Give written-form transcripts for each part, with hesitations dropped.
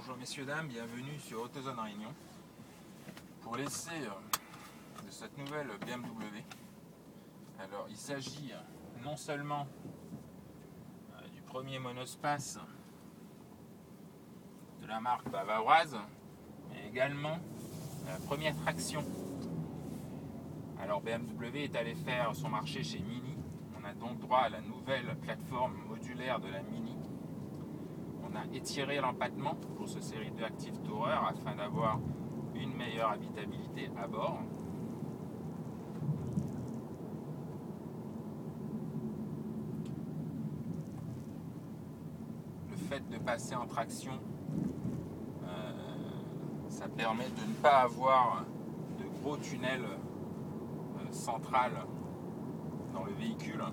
Bonjour messieurs dames, bienvenue sur AutoZone Réunion pour l'essai de cette nouvelle BMW. Alors il s'agit non seulement du premier monospace de la marque bavaroise, mais également de la première traction. Alors BMW est allé faire son marché chez Mini. On a donc droit à la nouvelle plateforme modulaire de la Mini. On a étiré l'empattement pour ce série 2 Active Tourer afin d'avoir une meilleure habitabilité à bord. Le fait de passer en traction, ça permet de ne pas avoir de gros tunnels central dans le véhicule.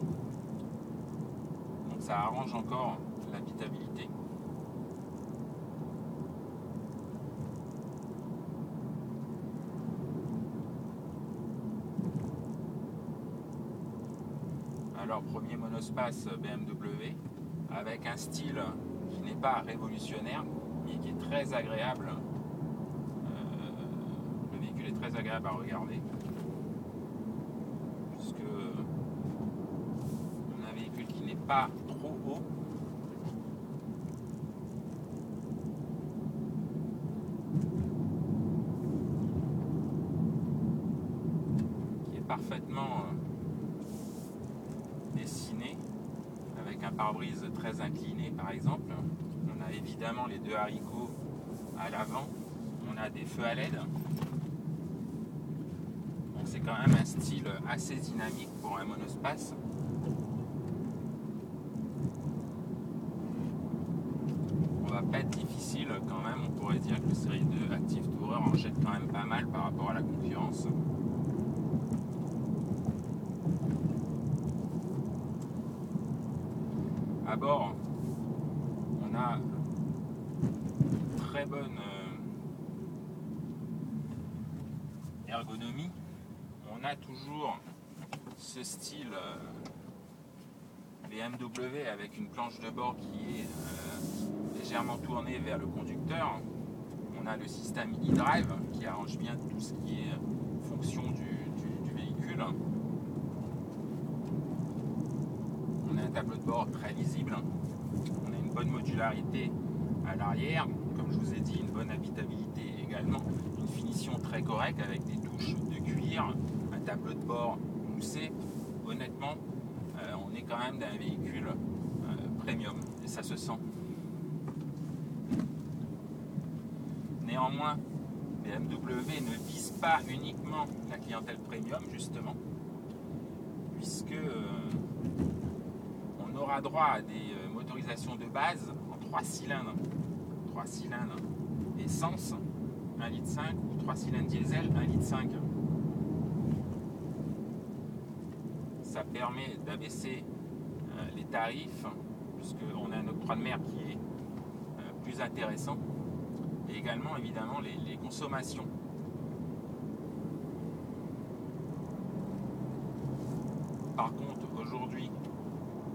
Donc ça arrange encore l'habitabilité. Alors premier monospace BMW avec un style qui n'est pas révolutionnaire mais qui est très agréable. Le véhicule est très agréable à regarder puisque on a un véhicule qui n'est pas trop haut, qui est parfaitement dessiné avec un pare-brise très incliné par exemple. On a évidemment les deux haricots à l'avant, on a des feux à LED. Donc c'est quand même un style assez dynamique pour un monospace. On va pas être difficile quand même, on pourrait dire que le série 2 Active Tourer en jette quand même pas mal par rapport à la concurrence. À bord, on a très bonne ergonomie. On a toujours ce style BMW avec une planche de bord qui est légèrement tournée vers le conducteur. On a le système e-drive qui arrange bien tout ce qui est fonction du véhicule. On a un tableau de bord très lisible. On a une bonne modularité à l'arrière. Comme je vous ai dit, une bonne habitabilité également. Une finition très correcte avec des touches de cuir. Un tableau de bord moussé. Honnêtement, on est quand même dans un véhicule premium. Et ça se sent. Néanmoins, BMW ne vise pas uniquement la clientèle premium, justement. Puisque on aura droit à des motorisations de base en 3 cylindres. 3 cylindres essence, 1,5 litre ou 3 cylindres diesel, 1,5 litre. Ça permet d'abaisser les tarifs, puisqu'on a un octroi de mer qui est plus intéressant. Et également, évidemment, les consommations. Par contre, aujourd'hui,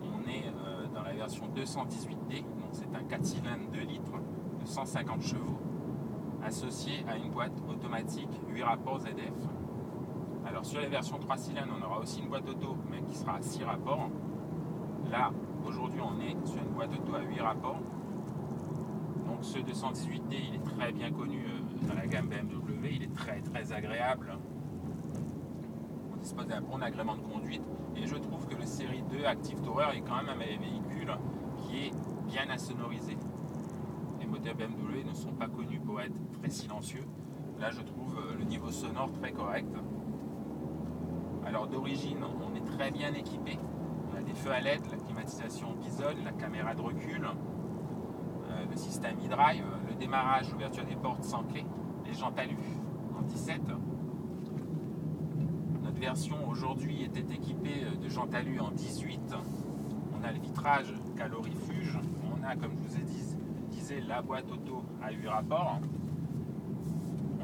on est dans la version 218D, donc c'est un 4 cylindres 2 litres de 150 chevaux, associé à une boîte automatique 8 rapports ZF. Alors sur les versions 3 cylindres, on aura aussi une boîte auto, mais qui sera à 6 rapports. Là, aujourd'hui, on est sur une boîte auto à 8 rapports. Donc ce 218D, il est très bien connu dans la gamme BMW, il est très très agréable. On dispose d'un bon agrément de conduite et je trouve que le série 2 Active Tourer est quand même un véhicule qui est bien insonorisé. Les moteurs BMW ne sont pas connus pour être très silencieux. Là, je trouve le niveau sonore très correct. Alors d'origine, on est très bien équipé. On a des feux à LED, la climatisation bisonne, la caméra de recul, le système e-drive, le démarrage, l'ouverture des portes sans clé, les jantes alu en 17. Notre version aujourd'hui était équipée de jantes alu en 18. On a le vitrage calorifuge. On a, comme je vous ai dit, la boîte auto à 8 rapports.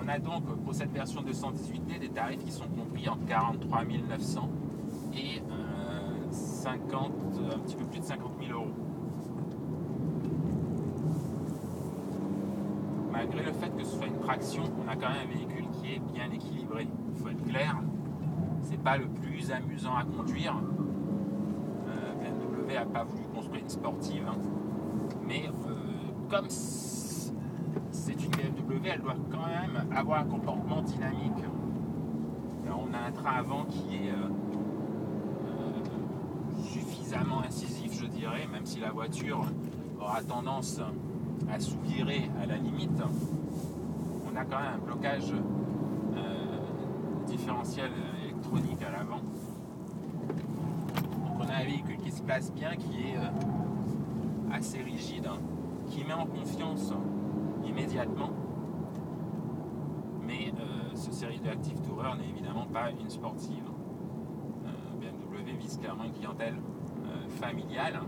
On a donc pour cette version 218D des tarifs qui sont compris entre 43 900 et un petit peu plus de 50 000 euros. malgré le fait que ce soit une traction, on a quand même un véhicule qui est bien équilibré. Il faut être clair, c'est pas le plus amusant à conduire. BMW n'a pas voulu construire une sportive, hein. Mais comme c'est une BMW, elle doit quand même avoir un comportement dynamique. Alors, on a un train avant qui est suffisamment incisif, je dirais, même si la voiture aura tendance à sous-virer à la limite. On a quand même un blocage différentiel électronique à l'avant. Donc on a un véhicule qui se place bien, qui est assez rigide, qui met en confiance immédiatement. Mais ce série de Active Tourer n'est évidemment pas une sportive. BMW vise clairement une clientèle familiale.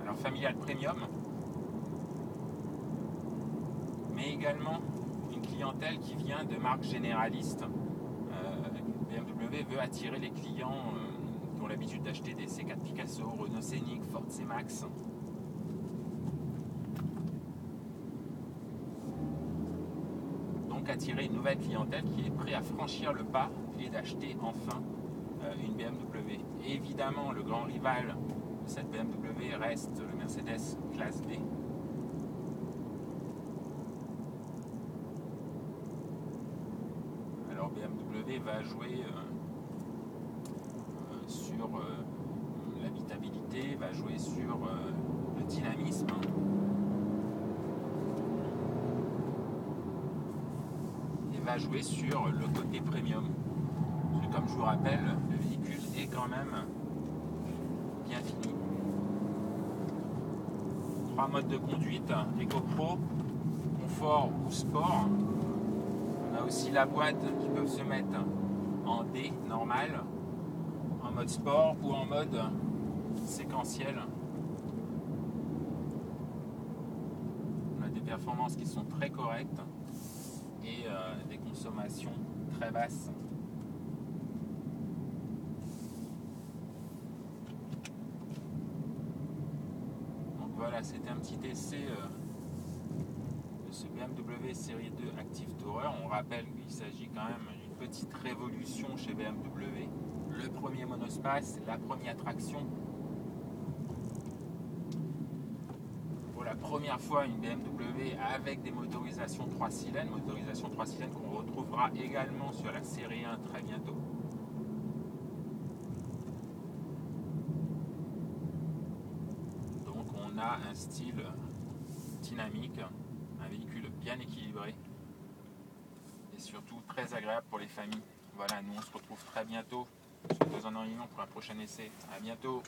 Alors familiale premium, mais également une clientèle qui vient de marques généralistes. BMW veut attirer les clients qui ont l'habitude d'acheter des C4 Picasso, Renault Scénic, Ford C-Max. Donc attirer une nouvelle clientèle qui est prête à franchir le pas et d'acheter enfin une BMW. Et évidemment, le grand rival de cette BMW reste le Mercedes classe D. Alors BMW va jouer sur l'habitabilité, va jouer sur le dynamisme. Et va jouer sur le côté premium. Parce que comme je vous rappelle, le véhicule est quand même bien fini. 3 modes de conduite, EcoPro, confort ou sport. On a aussi la boîte qui peut se mettre en D normal, en mode sport ou en mode séquentiel. On a des performances qui sont très correctes et des consommations très basses. Donc voilà, c'était un petit essai de ce BMW série 2 Active Tourer. On rappelle qu'il s'agit quand même d'une petite révolution chez BMW. Le premier monospace, la première traction. Pour la première fois, une BMW avec des motorisations 3 cylindres, qu'on retrouvera également sur la série 1 très bientôt. Donc on a un style dynamique, un véhicule bien équilibré et surtout très agréable pour les familles. Voilà, nous on se retrouve très bientôt sur 2 ans en Réunion pour un prochain essai. À bientôt.